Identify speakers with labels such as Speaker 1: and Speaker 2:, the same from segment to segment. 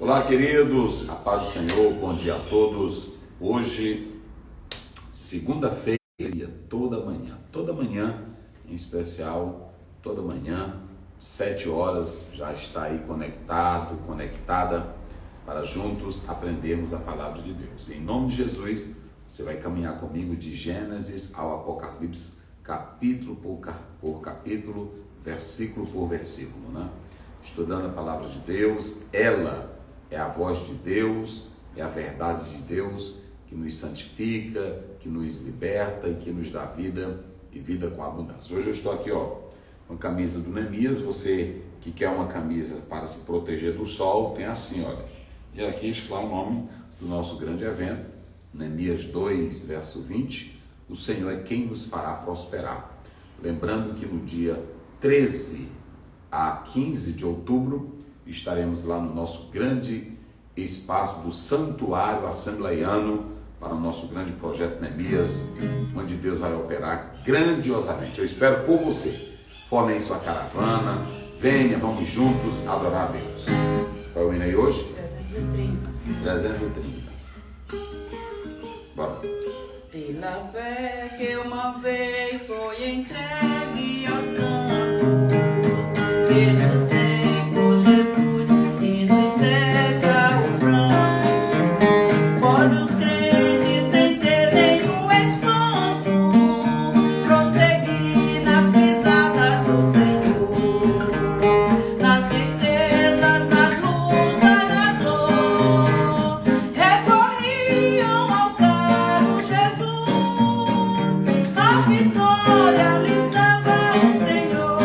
Speaker 1: Olá, queridos, a paz do Senhor, bom dia a todos. Hoje, segunda-feira, toda manhã, em especial, toda manhã, 7 horas, já está aí conectado, conectada, para juntos aprendermos a palavra de Deus. Em nome de Jesus, você vai caminhar comigo de Gênesis ao Apocalipse, capítulo por capítulo, versículo por versículo, né? Estudando a palavra de Deus. Ela é a voz de Deus, é a verdade de Deus que nos santifica, que nos liberta e que nos dá vida e vida com abundância. Hoje eu estou aqui, com a camisa do Neemias. Você que quer uma camisa para se proteger do sol, tem assim, olha. E aqui está o nome do nosso grande evento, Neemias 2, verso 20. O Senhor é quem nos fará prosperar. Lembrando que no dia 13 a 15 de outubro, estaremos lá no nosso grande espaço do Santuário Assembleiano para o nosso grande projeto Neemias, onde Deus vai operar grandiosamente. Eu espero por você. Forme aí sua caravana, venha, vamos juntos adorar a Deus. Qual é o hino aí hoje? 330. Bora.
Speaker 2: Pela fé que uma vez foi entregue aos santos, pelos por Jesus e nos cega o pranto. Pode os crentes sem ter nenhum espanto prosseguir nas pisadas do Senhor, nas tristezas, nas lutas, na dor, recorriam ao caro Jesus, a vitória lhes dava o Senhor.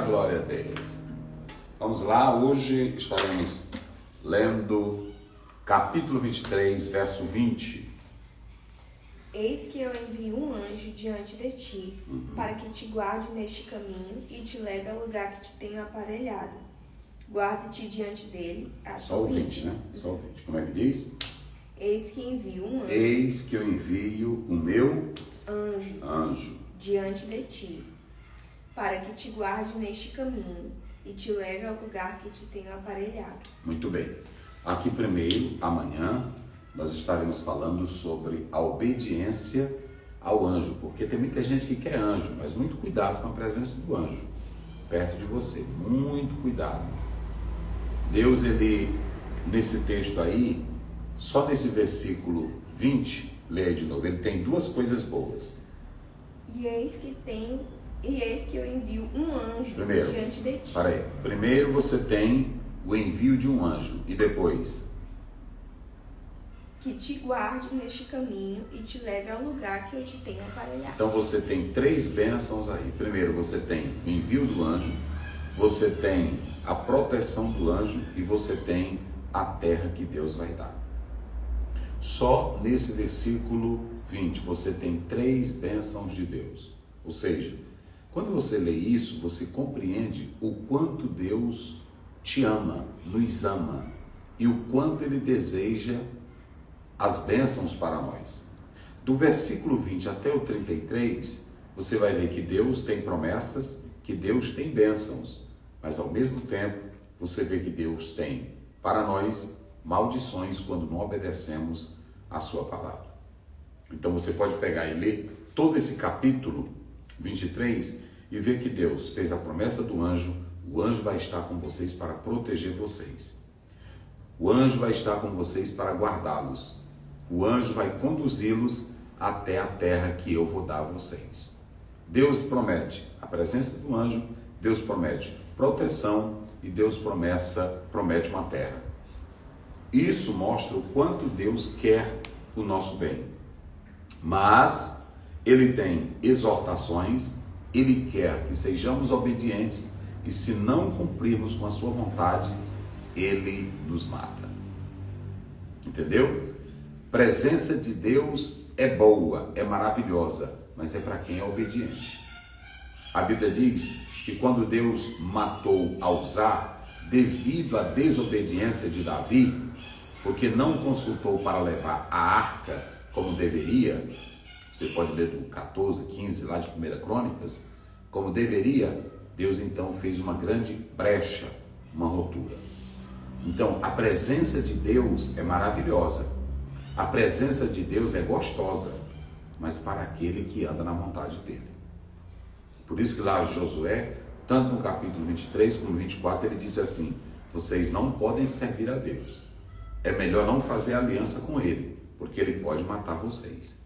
Speaker 1: Glória a Deus. Vamos lá, hoje estaremos lendo capítulo 23, verso 20.
Speaker 3: Eis que eu envio um anjo diante de ti, para que te guarde neste caminho e te leve ao lugar que te tenho aparelhado. Guarda-te diante dele.
Speaker 1: Só o 20, né? Só o 20. Como é que diz?
Speaker 3: Eis que envio um anjo.
Speaker 1: Eis que eu envio o meu anjo
Speaker 3: diante de ti, para que te guarde neste caminho e te leve ao lugar que te tenho aparelhado.
Speaker 1: Muito bem. Aqui primeiro, amanhã, nós estaremos falando sobre a obediência ao anjo, porque tem muita gente que quer anjo, mas muito cuidado com a presença do anjo perto de você, muito cuidado. Deus, ele, nesse texto aí, só nesse versículo 20, leia de novo, ele tem duas coisas boas.
Speaker 3: E eis que tem E eis que eu envio um anjo
Speaker 1: Primeiro,
Speaker 3: diante de ti.
Speaker 1: para aí. Primeiro você tem o envio de um anjo e depois
Speaker 3: Que te guarde neste caminho e te leve ao lugar que eu te tenho aparelhado.
Speaker 1: então você tem 3 bênçãos aí. Primeiro você tem o envio do anjo, você tem a proteção do anjo e você tem a terra que Deus vai dar. Só nesse versículo 20 você tem 3 bênçãos de Deus. Ou seja, quando você lê isso, você compreende o quanto Deus te ama, nos ama e o quanto Ele deseja as bênçãos para nós. Do versículo 20 até o 33, você vai ver que Deus tem promessas, que Deus tem bênçãos, mas ao mesmo tempo você vê que Deus tem para nós maldições quando não obedecemos a sua palavra. Então você pode pegar e ler todo esse capítulo 23 e ver que Deus fez a promessa do anjo, o anjo vai estar com vocês para proteger vocês. O anjo vai estar com vocês para guardá-los. O anjo vai conduzi-los até a terra que eu vou dar a vocês. Deus promete a presença do anjo, Deus promete proteção e Deus promete uma terra. Isso mostra o quanto Deus quer o nosso bem. Mas Ele tem exortações, Ele quer que sejamos obedientes e se não cumprirmos com a sua vontade, Ele nos mata. Entendeu? Presença de Deus é boa, é maravilhosa, mas é para quem é obediente. A Bíblia diz que quando Deus matou a Uzá, devido à desobediência de Davi, porque não consultou para levar a arca como deveria, você pode ler do 14, 15 lá de 1 Crônicas, como deveria, Deus então fez uma grande brecha, uma rotura. Então a presença de Deus é maravilhosa, a presença de Deus é gostosa, mas para aquele que anda na vontade dele. Por isso que lá Josué, tanto no capítulo 23 como no 24, ele disse assim: vocês não podem servir a Deus. É melhor não fazer aliança com ele, porque ele pode matar vocês.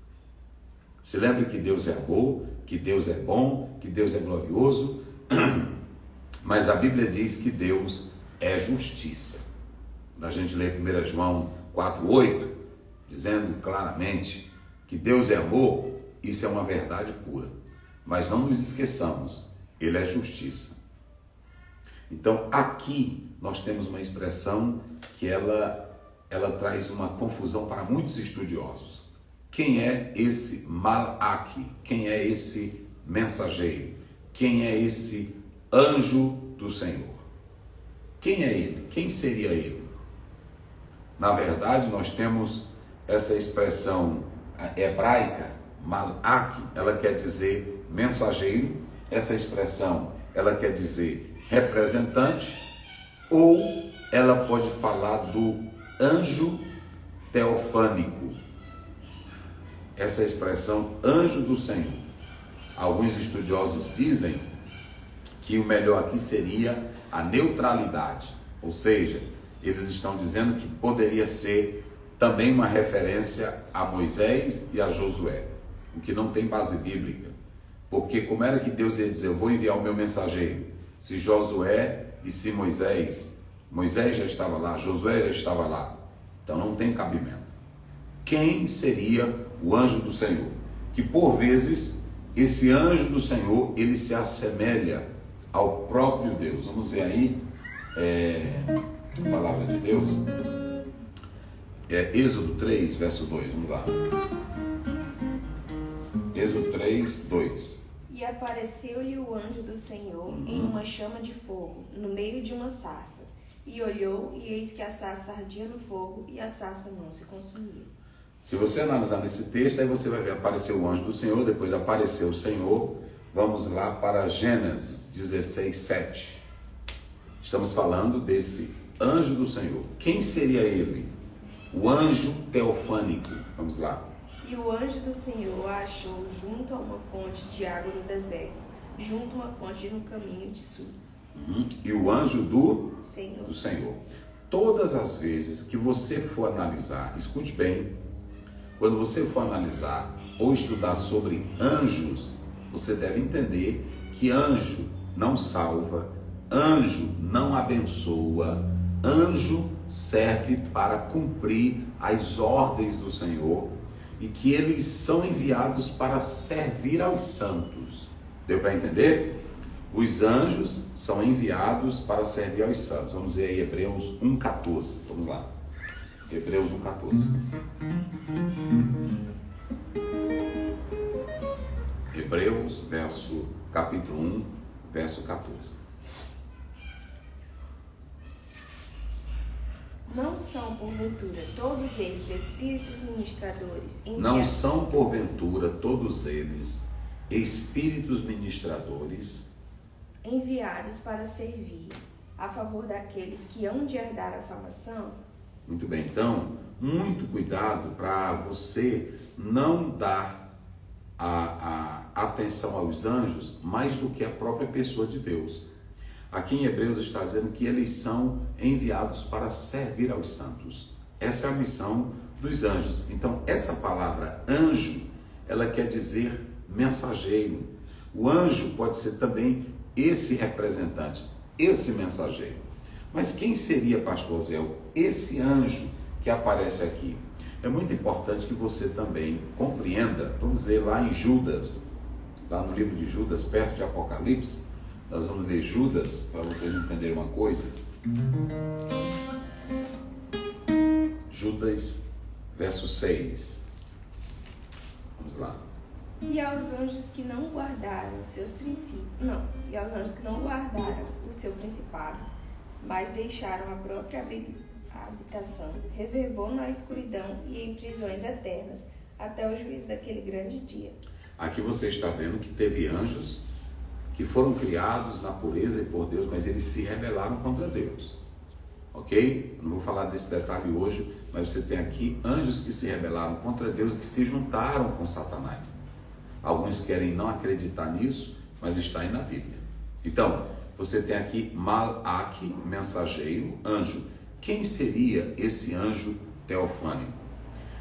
Speaker 1: Se lembre que Deus é amor, que Deus é bom, que Deus é glorioso, mas a Bíblia diz que Deus é justiça. A gente lê 1 João 4,8, dizendo claramente que Deus é amor, isso é uma verdade pura. Mas não nos esqueçamos, Ele é justiça. Então aqui nós temos uma expressão que ela traz uma confusão para muitos estudiosos. Quem é esse Malaque? Quem é esse mensageiro? Quem é esse anjo do Senhor? Quem é ele? Quem seria ele? Na verdade, nós temos essa expressão hebraica, Malaque, ela quer dizer mensageiro. Essa expressão, ela quer dizer representante, ou ela pode falar do anjo teofânico. Essa expressão, anjo do Senhor. Alguns estudiosos dizem que o melhor aqui seria a neutralidade, ou seja, eles estão dizendo que poderia ser também uma referência a Moisés e a Josué, o que não tem base bíblica, porque como era que Deus ia dizer, eu vou enviar o meu mensageiro, se Josué e se Moisés já estava lá, Josué já estava lá, então não tem cabimento. Quem seria o anjo do Senhor? Que por vezes esse anjo do Senhor, ele se assemelha ao próprio Deus. Vamos ver aí, a palavra de Deus, Êxodo 3, verso 2, vamos lá. Êxodo 3, 2.
Speaker 3: E apareceu-lhe o anjo do Senhor em uma chama de fogo, no meio de uma sarça. E olhou, e eis que a sarça ardia no fogo, e a sarça não se consumia.
Speaker 1: Se você analisar nesse texto, aí você vai ver, apareceu o anjo do Senhor, depois apareceu o Senhor. Vamos lá para Gênesis 16, 7. Estamos falando desse anjo do Senhor. Quem seria ele? O anjo teofânico. Vamos lá.
Speaker 3: E o anjo do Senhor a achou junto a uma fonte de água no deserto, junto a uma fonte no caminho de sul.
Speaker 1: E o anjo do
Speaker 3: Senhor.
Speaker 1: Senhor. Todas as vezes que você for analisar, escute bem, quando você for analisar ou estudar sobre anjos, você deve entender que anjo não salva, anjo não abençoa, anjo serve para cumprir as ordens do Senhor e que eles são enviados para servir aos santos. Deu para entender? Os anjos são enviados para servir aos santos. Vamos ver aí Hebreus 1,14. Vamos lá. Hebreus 1,14. Hebreus, capítulo 1, verso 14.
Speaker 3: Não são, porventura, todos eles espíritos ministradores
Speaker 1: Não são, porventura, todos eles espíritos ministradores
Speaker 3: enviados para servir a favor daqueles que hão de herdar a salvação?
Speaker 1: Muito bem, então, muito cuidado para você não dar a atenção aos anjos mais do que a própria pessoa de Deus. Aqui em Hebreus está dizendo que eles são enviados para servir aos santos. Essa é a missão dos anjos. Então, essa palavra anjo, ela quer dizer mensageiro. O anjo pode ser também esse representante, esse mensageiro. Mas quem seria, pastor Zé, esse anjo que aparece aqui? É muito importante que você também compreenda. Vamos ver lá em Judas, lá no livro de Judas, perto de Apocalipse, nós vamos ver Judas, para vocês entenderem uma coisa. Judas, verso 6. Vamos lá.
Speaker 3: E aos anjos que não guardaram seus princípios, e aos anjos que não guardaram o seu principado, mas deixaram a própria habitação, reservou na escuridão e em prisões eternas, até o juízo daquele grande dia.
Speaker 1: Aqui você está vendo que teve anjos que foram criados na pureza e por Deus, mas eles se rebelaram contra Deus. Ok? Eu não vou falar desse detalhe hoje, mas você tem aqui anjos que se rebelaram contra Deus, que se juntaram com Satanás. Alguns querem não acreditar nisso, mas está aí na Bíblia. Então, você tem aqui Malaque, mensageiro, anjo. Quem seria esse anjo teofânico?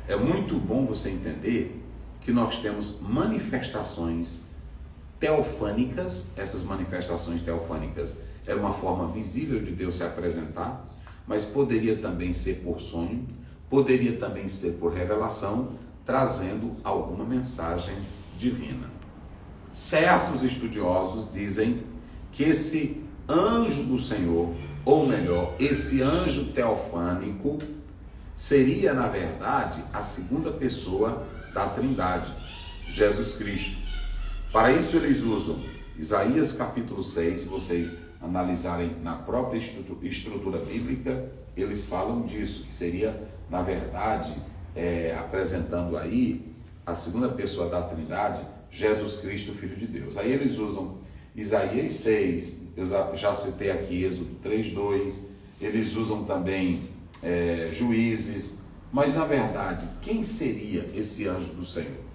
Speaker 1: É muito bom você entender que nós temos manifestações teofânicas. Essas manifestações teofânicas é uma forma visível de Deus se apresentar, mas poderia também ser por sonho, poderia também ser por revelação, trazendo alguma mensagem divina. Certos estudiosos dizem que esse anjo do Senhor, ou melhor, esse anjo teofânico, seria, na verdade, a segunda pessoa da Trindade, Jesus Cristo. Para isso eles usam Isaías capítulo 6, se vocês analisarem na própria estrutura bíblica, eles falam disso, que seria, na verdade, apresentando aí a segunda pessoa da Trindade, Jesus Cristo, Filho de Deus. Aí eles usam Isaías 6, eu já citei aqui Êxodo 3:2, eles usam também Juízes, mas na verdade, quem seria esse anjo do Senhor?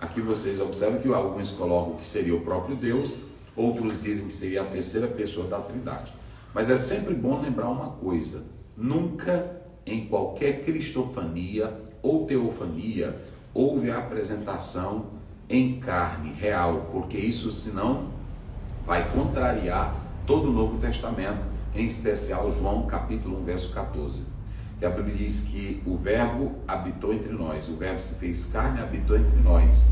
Speaker 1: Aqui vocês observam que alguns colocam que seria o próprio Deus, outros dizem que seria a terceira pessoa da Trindade. Mas é sempre bom lembrar uma coisa: nunca em qualquer cristofania ou teofania houve a apresentação em carne real, porque isso senão vai contrariar todo o Novo Testamento, em especial João capítulo 1, verso 14. Que a Bíblia diz que o verbo habitou entre nós, o verbo se fez carne e habitou entre nós.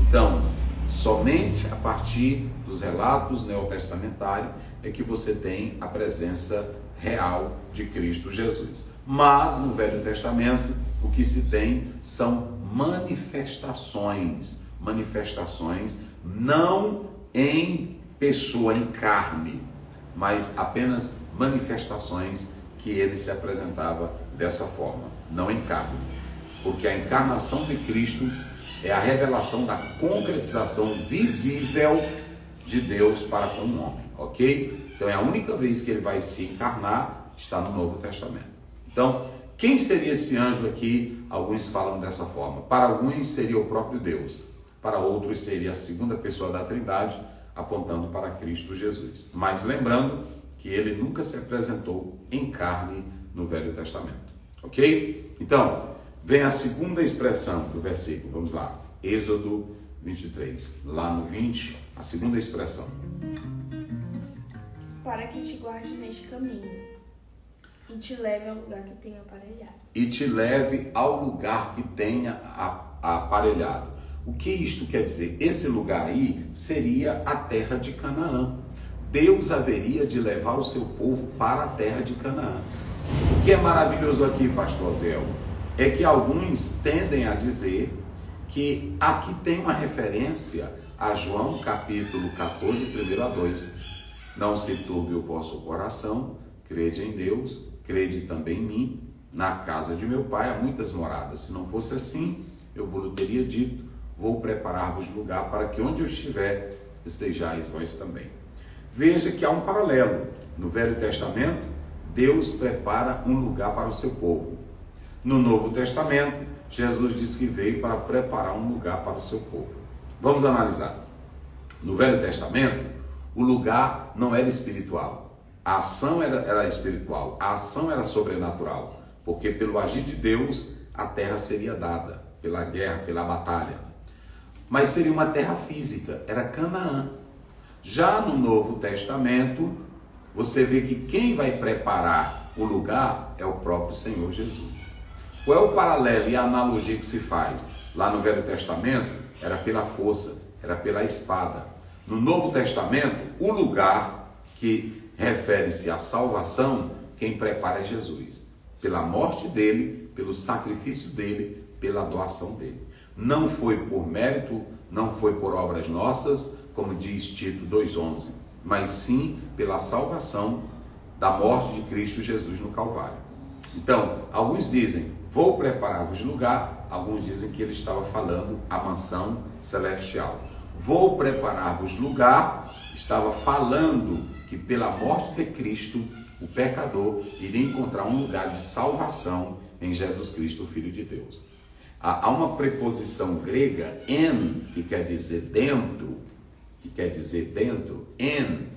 Speaker 1: Então, somente a partir dos relatos neotestamentários é que você tem a presença real de Cristo Jesus. Mas no Velho Testamento o que se tem são manifestações não em pessoa, em carne, mas apenas manifestações que ele se apresentava dessa forma, não em carne, porque a encarnação de Cristo é a revelação da concretização visível de Deus para com o homem, ok? Então é a única vez que ele vai se encarnar, está no Novo Testamento. Então, quem seria esse anjo aqui? Alguns falam dessa forma. Para alguns seria o próprio Deus, para outros seria a segunda pessoa da Trindade, apontando para Cristo Jesus. Mas lembrando que ele nunca se apresentou em carne no Velho Testamento, ok? Então, vem a segunda expressão do versículo, vamos lá, Êxodo 23, lá no 20, A segunda expressão.
Speaker 3: Para que te guarde neste caminho e te leve ao lugar que tenha aparelhado.
Speaker 1: E te leve ao lugar que tenha aparelhado. O que isto quer dizer? Esse lugar aí seria a terra de Canaã. Deus haveria de levar o seu povo para a terra de Canaã. O que é maravilhoso aqui, pastor Zéu, é que alguns tendem a dizer que aqui tem uma referência a João capítulo 14, 1-2. Não se turbe o vosso coração, crede em Deus, crede também em mim. Na casa de meu pai há muitas moradas. Se não fosse assim, eu vos teria dito, vou preparar-vos lugar para que onde eu estiver, estejais vós também. Veja que há um paralelo. No Velho Testamento, Deus prepara um lugar para o seu povo. No Novo Testamento, Jesus disse que veio para preparar um lugar para o seu povo. Vamos analisar. No Velho Testamento, o lugar não era espiritual. A ação era espiritual, a ação era sobrenatural, porque pelo agir de Deus, a terra seria dada, pela guerra, pela batalha. Mas seria uma terra física, era Canaã. Já no Novo Testamento, você vê que quem vai preparar o lugar é o próprio Senhor Jesus. Qual é o paralelo e a analogia que se faz? Lá no Velho Testamento, era pela força, era pela espada. No Novo Testamento, o lugar que refere-se à salvação, quem prepara é Jesus. Pela morte dele, pelo sacrifício dele, pela doação dele. Não foi por mérito, não foi por obras nossas, como diz Tito 2,11, mas sim pela salvação da morte de Cristo Jesus no Calvário. Então, alguns dizem, vou preparar-vos lugar, alguns dizem que ele estava falando a mansão celestial. Vou preparar-vos lugar, estava falando que pela morte de Cristo, o pecador iria encontrar um lugar de salvação em Jesus Cristo, o Filho de Deus. Há uma preposição grega, en, que quer dizer dentro, en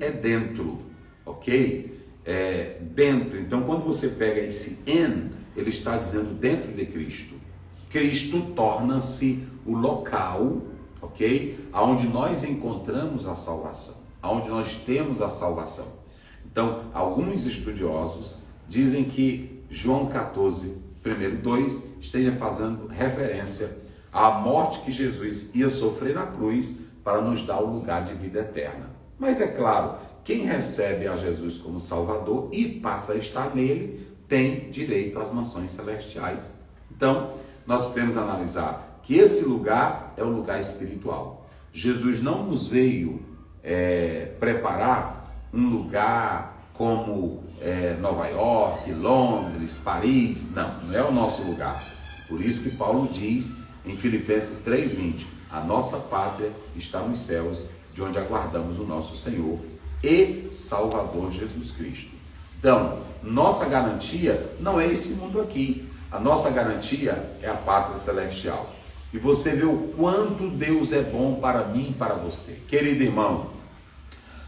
Speaker 1: é dentro, ok? Dentro. Então, quando você pega esse en, ele está dizendo dentro de Cristo. Cristo torna-se o local, ok? Aonde nós encontramos a salvação, aonde nós temos a salvação. Então, alguns estudiosos dizem que João 14, 1-2, esteja fazendo referência à morte que Jesus ia sofrer na cruz para nos dar o lugar de vida eterna. Mas é claro, quem recebe a Jesus como Salvador e passa a estar nele, tem direito às mansões celestiais. Então, nós podemos analisar que esse lugar é o lugar espiritual. Jesus não nos veio preparar um lugar como Nova York, Londres, Paris. Não é o nosso lugar. Por isso que Paulo diz em Filipenses 3,20, a nossa pátria está nos céus, de onde aguardamos o nosso Senhor e Salvador Jesus Cristo. Então, nossa garantia não é esse mundo aqui. A nossa garantia é a pátria celestial. E você vê o quanto Deus é bom para mim e para você. Querido irmão,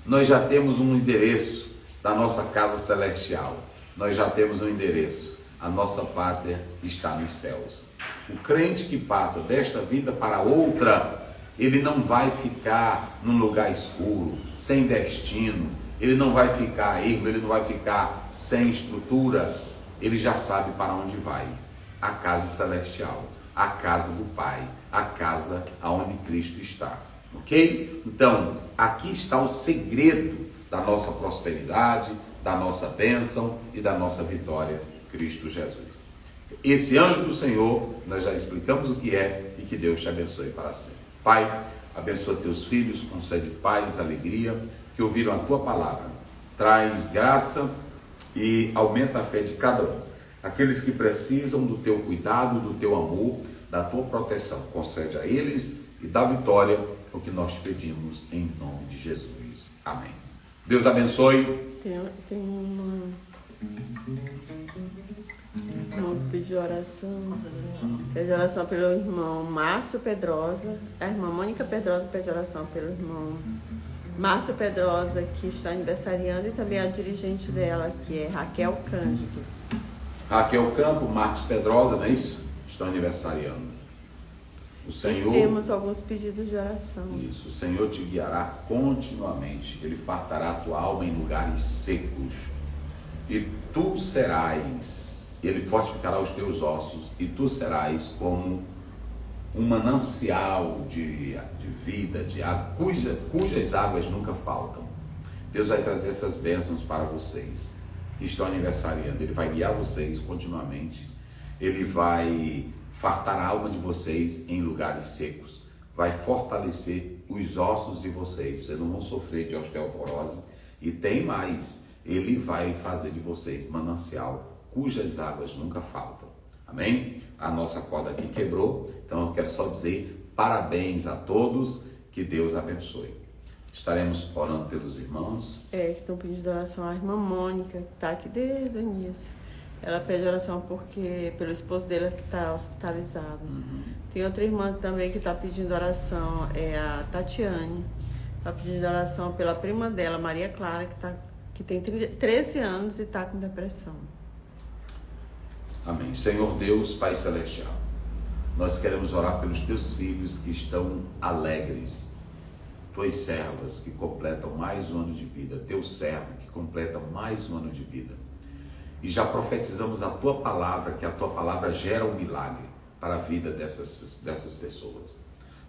Speaker 1: nós já temos um endereço da nossa casa celestial. Nós já temos um endereço. A nossa pátria está nos céus. O crente que passa desta vida para outra, ele não vai ficar num lugar escuro, sem destino. Ele não vai ficar ermo, ele não vai ficar sem estrutura. Ele já sabe para onde vai. A casa celestial, a casa do Pai, a casa aonde Cristo está. Ok? Então, aqui está o segredo da nossa prosperidade, da nossa bênção e da nossa vitória, Cristo Jesus. Esse anjo do Senhor, nós já explicamos o que é e que Deus te abençoe para sempre. Pai, abençoa teus filhos, concede paz, alegria, que ouviram a tua palavra. Traz graça e aumenta a fé de cada um. Aqueles que precisam do teu cuidado, do teu amor, da tua proteção, concede a eles e dá vitória, o que nós pedimos em nome de Jesus. Amém. Deus abençoe.
Speaker 4: Tem um pedido de oração. Pede oração pelo irmão Márcio Pedrosa. A irmã Mônica Pedrosa pede oração pelo irmão Márcio Pedrosa, que está aniversariando, e também a dirigente dela, que é Raquel Cândido.
Speaker 1: Raquel Campo, Marcos Pedrosa, não é isso? Estão aniversariando. O Senhor,
Speaker 4: temos alguns pedidos de oração.
Speaker 1: Isso, o Senhor te guiará continuamente. Ele fartará a tua alma em lugares secos. E tu serás, ele fortificará os teus ossos, e tu serás como um manancial de vida, de água, cujas águas nunca faltam. Deus vai trazer essas bênçãos para vocês que estão aniversariando. Ele vai guiar vocês continuamente. Ele vai fartar a alma de vocês em lugares secos. Vai fortalecer os ossos de vocês. Vocês não vão sofrer de osteoporose. E tem mais. Ele vai fazer de vocês manancial cujas águas nunca faltam. Amém? A nossa corda aqui quebrou. Então eu quero só dizer parabéns a todos. Que Deus abençoe. Estaremos orando pelos irmãos.
Speaker 4: Que estão pedindo oração à irmã Mônica, que está aqui desde o início. Ela pede oração pelo esposo dele que está hospitalizado. Tem outra irmã também que está pedindo oração, é a Tatiane. Está pedindo oração pela prima dela, Maria Clara, que tem 13 anos e está com depressão.
Speaker 1: Amém. Senhor Deus, Pai Celestial, nós queremos orar pelos teus filhos que estão alegres. Tuas servas que completam mais um ano de vida, teu servo que completa mais um ano de vida. E já profetizamos a tua palavra, que a tua palavra gera um milagre para a vida dessas pessoas.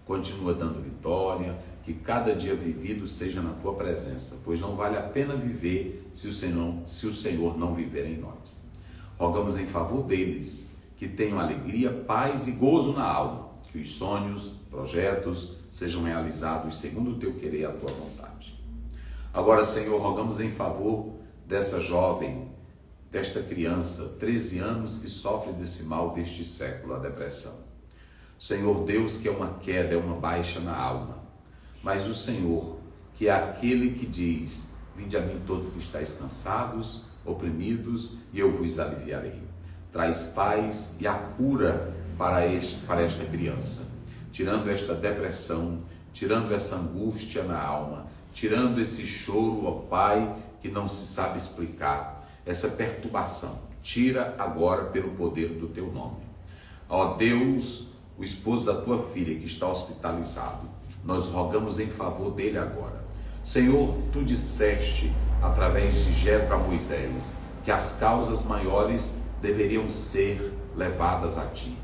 Speaker 1: Continua dando vitória, que cada dia vivido seja na tua presença, pois não vale a pena viver se o Senhor não viver em nós. Rogamos em favor deles, que tenham alegria, paz e gozo na alma, que os sonhos, projetos sejam realizados segundo o teu querer e a tua vontade. Agora, Senhor, rogamos em favor dessa jovem, desta criança, 13 anos, que sofre desse mal deste século, a depressão. Senhor Deus, que é uma queda, é uma baixa na alma, mas o Senhor, que é aquele que diz: vinde a mim todos que estáis cansados, oprimidos, e eu vos aliviarei. Traz paz e a cura para esta criança, tirando esta depressão, tirando essa angústia na alma, tirando esse choro, ó Pai, que não se sabe explicar, essa perturbação. Tira agora pelo poder do teu nome. Ó Deus, o esposo da tua filha que está hospitalizado, nós rogamos em favor dele agora. Senhor, tu disseste, através de Jetro a Moisés, que as causas maiores deveriam ser levadas a ti.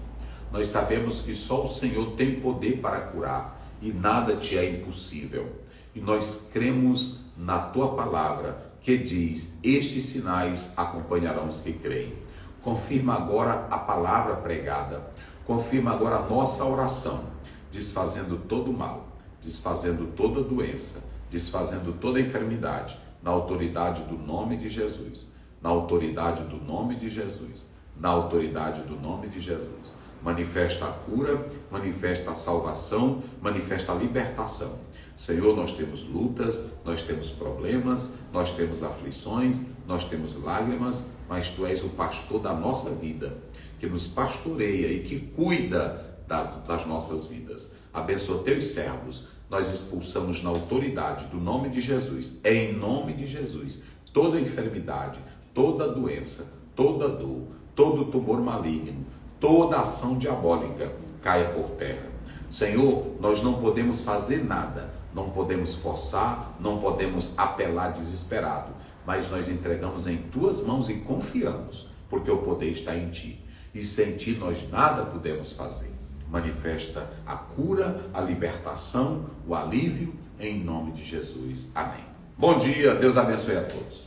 Speaker 1: Nós sabemos que só o Senhor tem poder para curar e nada te é impossível. E nós cremos na tua palavra que diz: estes sinais acompanharão os que creem. Confirma agora a palavra pregada, confirma agora a nossa oração, desfazendo todo o mal, desfazendo toda doença, desfazendo toda enfermidade, na autoridade do nome de Jesus, na autoridade do nome de Jesus, na autoridade do nome de Jesus. Manifesta a cura, manifesta a salvação, manifesta a libertação. Senhor, nós temos lutas, nós temos problemas, nós temos aflições, nós temos lágrimas, mas Tu és o pastor da nossa vida, que nos pastoreia e que cuida das nossas vidas. Abençoa Teus servos. Nós expulsamos na autoridade do nome de Jesus, em nome de Jesus, toda enfermidade, toda doença, toda dor, todo tumor maligno, toda ação diabólica caia por terra. Senhor, nós não podemos fazer nada, não podemos forçar, não podemos apelar desesperado, mas nós entregamos em Tuas mãos e confiamos, porque o poder está em Ti. E sem Ti nós nada podemos fazer. Manifesta a cura, a libertação, o alívio, em nome de Jesus. Amém. Bom dia, Deus abençoe a todos.